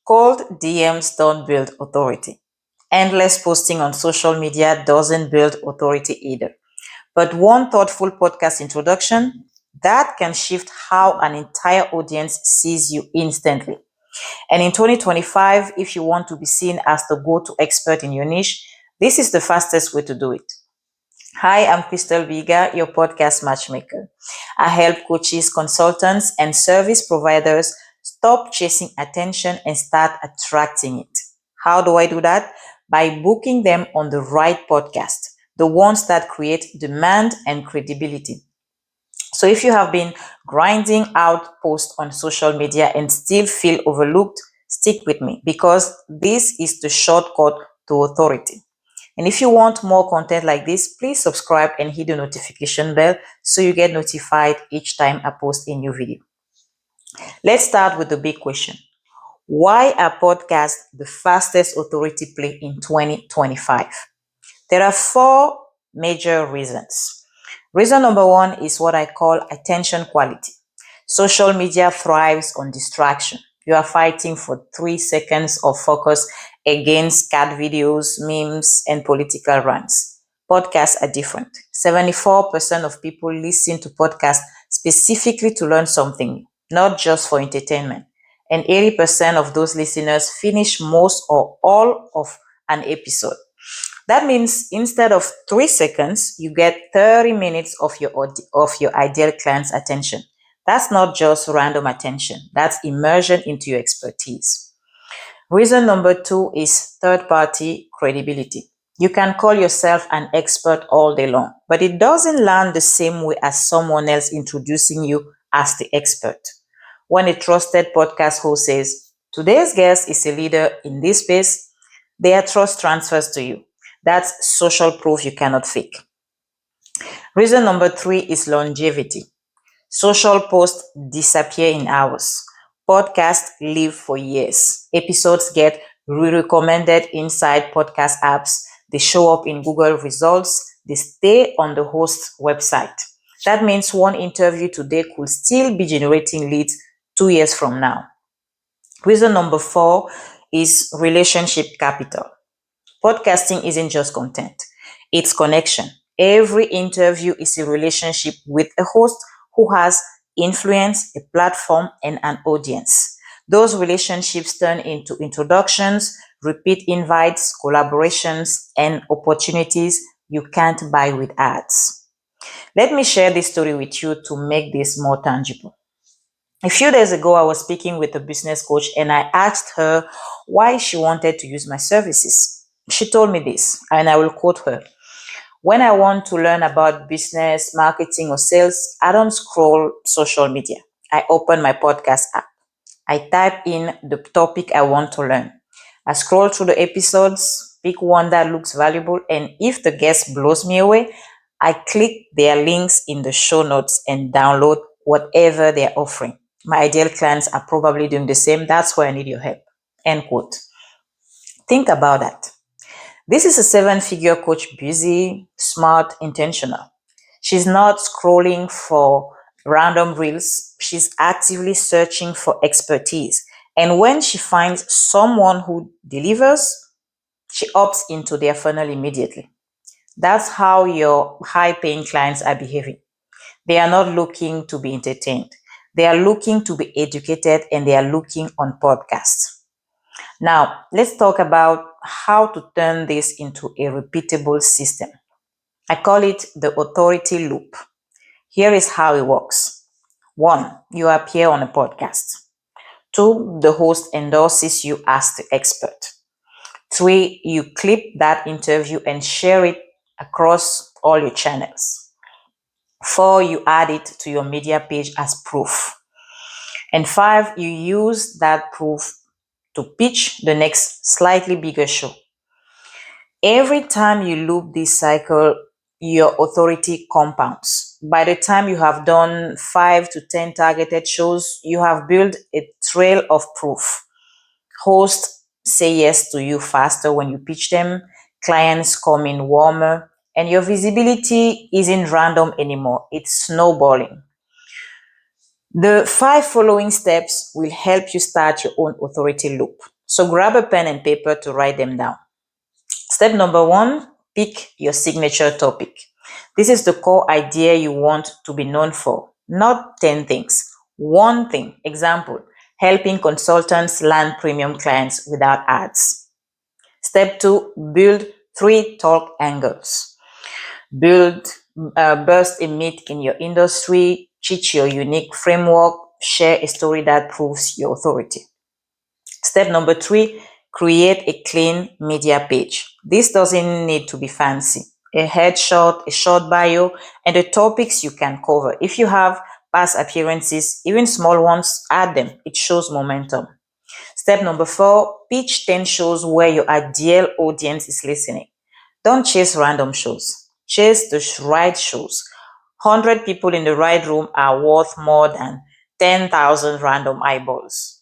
Cold DMs don't build authority. Endless posting on social media doesn't build authority either. But one thoughtful podcast introduction that can shift how an entire audience sees you instantly. And in 2025, if you want to be seen as the go-to expert in your niche, this is the fastest way to do it. Hi, I'm Christelle Biiga, your podcast matchmaker. I help coaches, consultants, and service providers stop chasing attention and start attracting it. How do I do that? By booking them on the right podcast, the ones that create demand and credibility. So if you have been grinding out posts on social media and still feel overlooked, stick with me because this is the shortcut to authority. And if you want more content like this, please subscribe and hit the notification bell so you get notified each time I post a new video. Let's start with the big question. Why are podcasts the fastest authority play in 2025? There are four major reasons. Reason number one is what I call attention quality. Social media thrives on distraction. You are fighting for 3 seconds of focus against cat videos, memes, and political rants. Podcasts are different. 74% of people listen to podcasts specifically to learn something, not just for entertainment. And 80% of those listeners finish most or all of an episode. That means instead of 3 seconds, you get 30 minutes of your ideal client's attention. That's not just random attention. That's immersion into your expertise. Reason number two is third-party credibility. You can call yourself an expert all day long, but it doesn't land the same way as someone else introducing you as the expert. When a trusted podcast host says, today's guest is a leader in this space, their trust transfers to you. That's social proof you cannot fake. Reason number three is longevity. Social posts disappear in hours. Podcasts live for years. Episodes get recommended inside podcast apps. They show up in Google results. They stay on the host's website. That means one interview today could still be generating leads 2 years from now. Reason number four is relationship capital. Podcasting isn't just content, it's connection. Every interview is a relationship with a host who has influence, a platform, and an audience. Those relationships turn into introductions, repeat invites, collaborations, and opportunities you can't buy with ads. Let me share this story with you to make this more tangible. A few days ago, I was speaking with a business coach and I asked her why she wanted to use my services. She told me this, and I will quote her. When I want to learn about business, marketing, or sales, I don't scroll social media. I open my podcast app. I type in the topic I want to learn. I scroll through the episodes, pick one that looks valuable, and if the guest blows me away, I click their links in the show notes and download whatever they're offering. My ideal clients are probably doing the same. That's why I need your help. End quote. Think about that. This is a 7-figure coach, busy, smart, intentional. She's not scrolling for random reels. She's actively searching for expertise. And when she finds someone who delivers, she opts into their funnel immediately. That's how your high-paying clients are behaving. They are not looking to be entertained. They are looking to be educated, and they are looking on podcasts. Now, let's talk about how to turn this into a repeatable system. I call it the authority loop. Here is how it works. 1, you appear on a podcast. 2, the host endorses you as the expert. 3, you clip that interview and share it across all your channels. 4, you add it to your media page as proof. And 5, you use that proof to pitch the next slightly bigger show. Every time you loop this cycle, your authority compounds. By the time you have done 5 to 10 targeted shows, you have built a trail of proof. Hosts say yes to you faster when you pitch them, clients come in warmer, and your visibility isn't random anymore, it's snowballing. The 5 following steps will help you start your own authority loop. So grab a pen and paper to write them down. Step number 1, pick your signature topic. This is the core idea you want to be known for, not 10 things. One thing. Example, helping consultants land premium clients without ads. Step 2, build 3 talk angles. Burst a myth in your industry, teach your unique framework, share a story that proves your authority. Step number 3, create a clean media page. This doesn't need to be fancy. A headshot, a short bio, and the topics you can cover. If you have past appearances, even small ones, add them. It shows momentum. Step number 4, pitch 10 shows where your ideal audience is listening. Don't chase random shows. Chase the right shows. 100 people in the right room are worth more than 10,000 random eyeballs.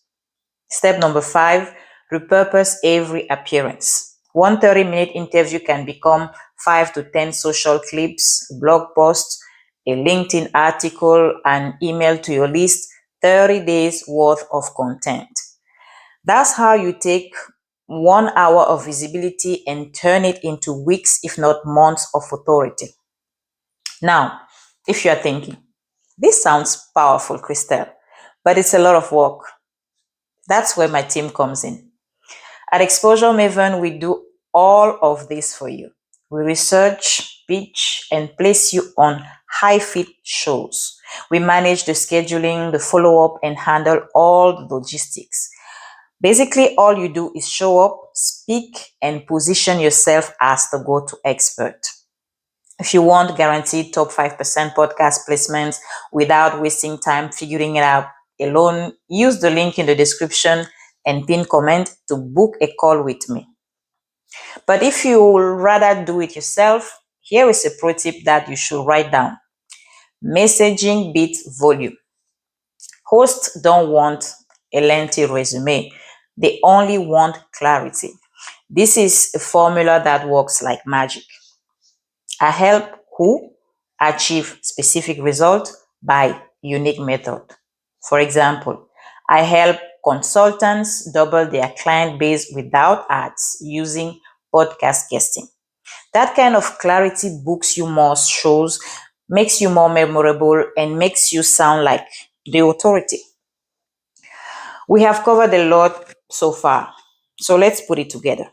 Step number 5, repurpose every appearance. One 30-minute interview can become 5 to 10 social clips, a blog post, a LinkedIn article, an email to your list, 30 days worth of content. That's how you take 1 hour of visibility and turn it into weeks, if not months of authority. Now, if you are thinking, this sounds powerful, Christelle, but it's a lot of work. That's where my team comes in. At Exposure Maven, we do all of this for you. We research, pitch, and place you on high-fit shows. We manage the scheduling, the follow-up, and handle all the logistics. Basically, all you do is show up, speak, and position yourself as the go-to expert. If you want guaranteed top 5% podcast placements without wasting time figuring it out alone, use the link in the description and pin comment to book a call with me. But if you would rather do it yourself, here is a pro tip that you should write down. Messaging beats volume. Hosts don't want a lengthy resume. They only want clarity. This is a formula that works like magic. I help who achieve specific results by unique method. For example, I help consultants double their client base without ads using podcast guesting. That kind of clarity books you more shows, makes you more memorable, and makes you sound like the authority. We have covered a lot so far, so let's put it together.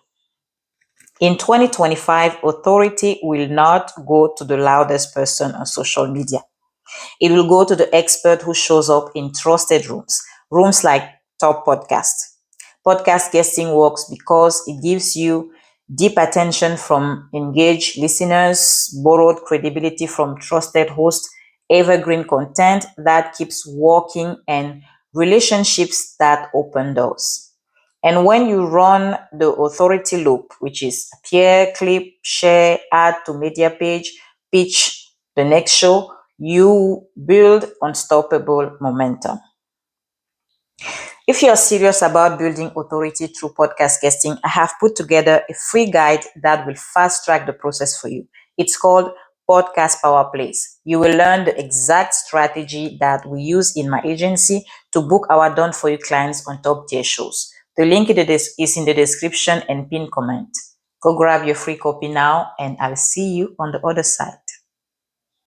In 2025, authority will not go to the loudest person on social media. It will go to the expert who shows up in trusted rooms like top podcasts. Podcast guesting works because it gives you deep attention from engaged listeners, borrowed credibility from trusted hosts, evergreen content that keeps working, and relationships that open doors. And when you run the authority loop, which is appear, clip, share, add to media page, pitch the next show, you build unstoppable momentum. If you're serious about building authority through podcast guesting, I have put together a free guide that will fast track the process for you. It's called Podcast Power Plays. You will learn the exact strategy that we use in my agency to book our done for you clients on top tier shows. The link is in the description and pin comment. Go grab your free copy now, and I'll see you on the other side.